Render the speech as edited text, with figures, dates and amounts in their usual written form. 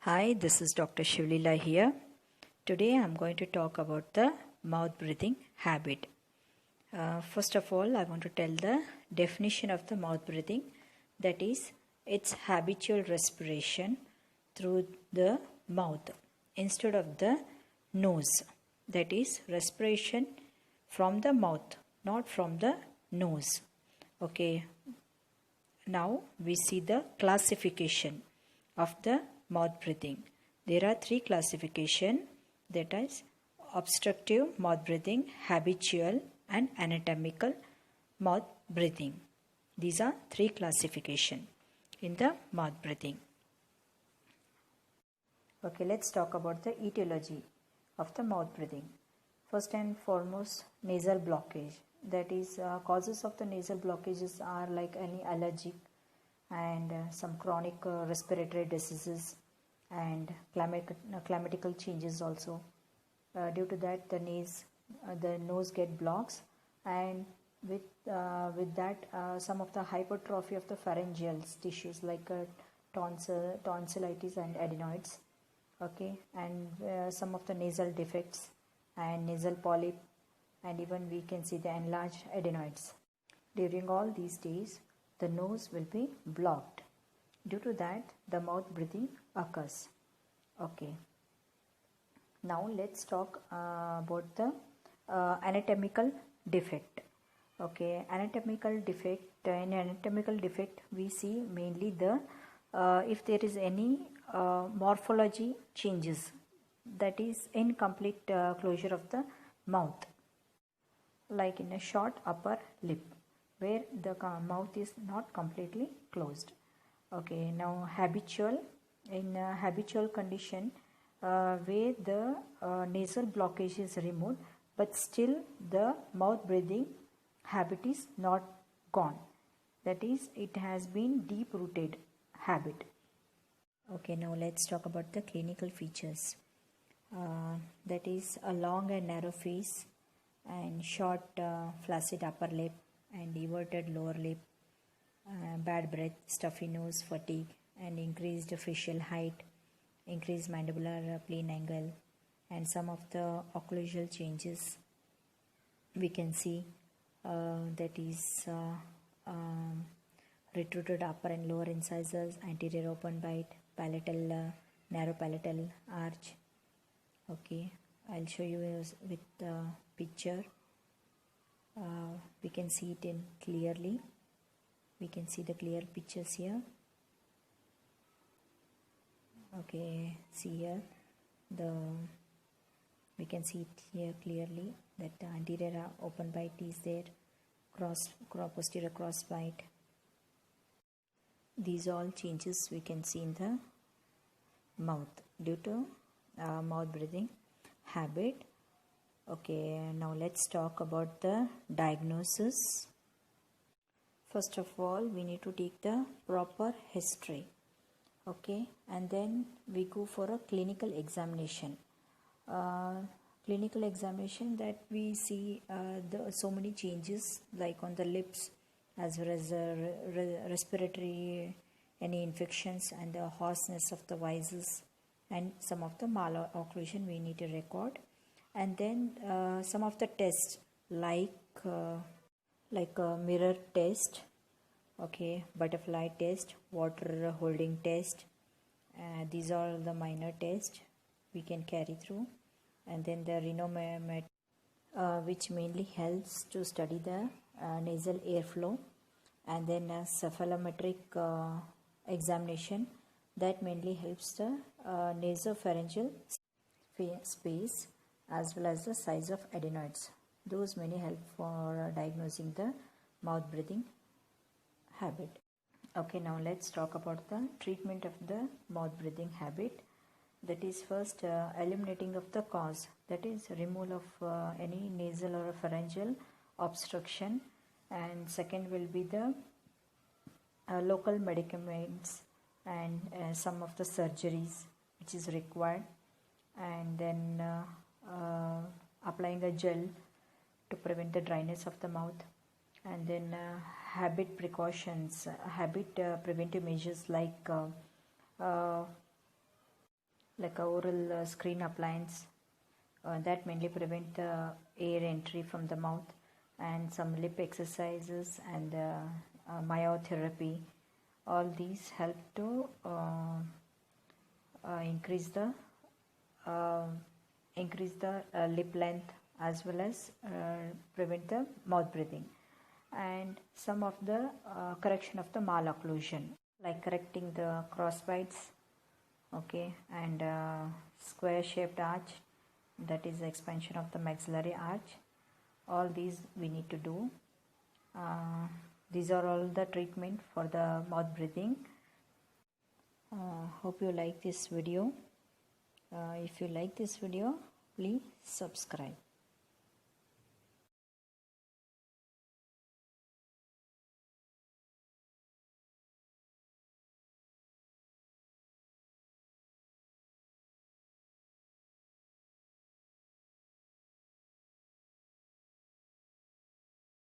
Hi, this is Dr. Shivlila here. Today I'm going to talk about the mouth breathing habit. First of all, I want to tell the definition of the mouth breathing, that is, it's habitual respiration through the mouth instead of the nose. That is, respiration from the mouth, not from the nose. Okay, now we see the classification of the mouth breathing. There are three classification, that is obstructive mouth breathing, habitual and anatomical mouth breathing. These are three classification in the mouth breathing. Okay, let's talk about the etiology of the mouth breathing. First and foremost, nasal blockage. That is, causes of the nasal blockages are like any allergic and some chronic respiratory diseases and climatical changes also. Due to that, the nose get blocks, and with that, some of the hypertrophy of the pharyngeal tissues like tonsillitis and adenoids. Okay, and some of the nasal defects and nasal polyp, and even we can see the enlarged adenoids. During all these days, the nose will be blocked. Due to that, the mouth breathing occurs. Okay. Now let's talk about the anatomical defect. Okay, anatomical defect. In anatomical defect, we see mainly the if there is any morphology changes, that is incomplete closure of the mouth, like in a short upper lip, where the mouth is not completely closed. Okay, now habitual. In habitual condition, where the nasal blockage is removed, but still the mouth breathing habit is not gone. That is, it has been deep rooted habit. Okay, now let's talk about the clinical features. That is a long and narrow face and short flaccid upper lip and everted lower lip, bad breath, stuffy nose, fatigue, and increased facial height, increased mandibular plane angle, and some of the occlusal changes we can see, that is retruded upper and lower incisors, anterior open bite, palatal narrow palatal arch. Okay, I'll show you with the picture. We can see it in clearly. We can see the clear pictures here. Okay, see here, we can see it here clearly that the anterior open bite is there, posterior cross bite. These all changes we can see in the mouth due to mouth breathing habit. Okay, now let's talk about the diagnosis. First of all, we need to take the proper history. Okay, and then we go for a clinical examination. Clinical examination, that we see so many changes like on the lips, as well as respiratory, any infections, and the hoarseness of the voices, and some of the malocclusion we need to record. And then some of the tests like a mirror test, okay, butterfly test, water holding test. These are the minor tests we can carry through. And then the rhinometry, which mainly helps to study the nasal airflow. And then a cephalometric examination, that mainly helps the nasopharyngeal space as well as the size of adenoids. Those mainly help for diagnosing the mouth breathing habit. Okay, now let's talk about the treatment of the mouth breathing habit. That is, first eliminating of the cause, that is removal of any nasal or pharyngeal obstruction, and second will be the local medicaments and some of the surgeries which is required, and then applying a gel to prevent the dryness of the mouth, and then habit precautions, preventive measures like like a oral screen appliance that mainly prevent the air entry from the mouth, and some lip exercises and myotherapy. All these help to increase the lip length, as well as prevent the mouth breathing. And some of the correction of the malocclusion, like correcting the cross bites, okay, and square shaped arch, that is the expansion of the maxillary arch. All these we need to do. These are all the treatment for the mouth breathing. Hope you like this video. If you like this video, please subscribe.